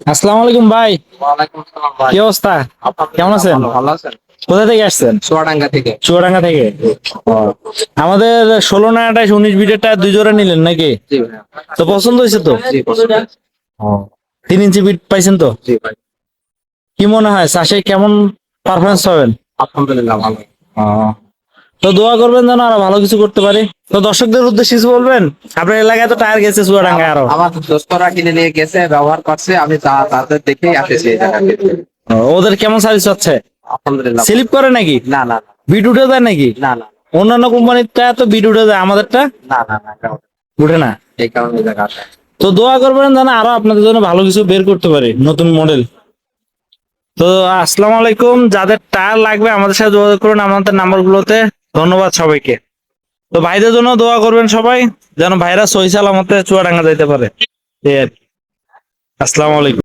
আসসালামু আলাইকুম ভাই। ওয়ালাইকুম আসসালাম ভাই। কি অবস্থা? কেমন আলহামদুলিল্লাহ আছেন? ভালো আছেন? কোথা থেকে আসছেন? চুয়াডাঙ্গা থেকে। চুয়াডাঙ্গা থেকে। ও, আমাদের 16 না 28 19 বিটেরটা দুই জোড়া নিলেন নাকি? জি ভাই। তো পছন্দ হয়েছে তো? জি পছন্দ হয়েছে। ও, 3 ইঞ্চি বিট পাইছেন তো? জি ভাই। কি মনে হয় চাষে কেমন পারফরমেন্স পাবেন? আলহামদুলিল্লাহ ভালো। ও, তো দোয়া করবেন যেন আরো ভালো কিছু করতে পারি। তো দর্শকদের উদ্দেশ্যে কিছু বলবেন? আপনার এলাকায় তো টায়ার গেছে চুয়াডাঙ্গায় আরো। আমার দোস্তরা কিনে নিয়ে গেছে, ব্যবহার করছে, আমি তাদের দেখেই আসেছি এই জায়গাতে। ও, ওদের কেমন সার্ভিস হচ্ছে? আলহামদুলিল্লাহ স্লিপ করে নাকি? না না বিট উঠে যায় নাকি? না না অন্যান্য কোম্পানিটা তো বিট উঠে যায়, আমাদেরটা না না না না, উঠে না। এই কারণে এই জায়গা আসে। তো দোয়া করবেন যেন আরো আপনাদের জন্য ভালো কিছু বের করতে পারি, নতুন মডেল। তো আসসালামু আলাইকুম, যাদের টায়ার লাগবে আমাদের সাথে যোগাযোগ করুন আমাদের নাম্বার গুলোতে। ধন্যবাদ সবাইকে। তো ভাইদের জন্য দোয়া করবেন সবাই, যেন ভাইরা সহি সালামতে চুয়াডাঙ্গা যাইতে পারে। এই আর কি। আসসালামু আলাইকুম।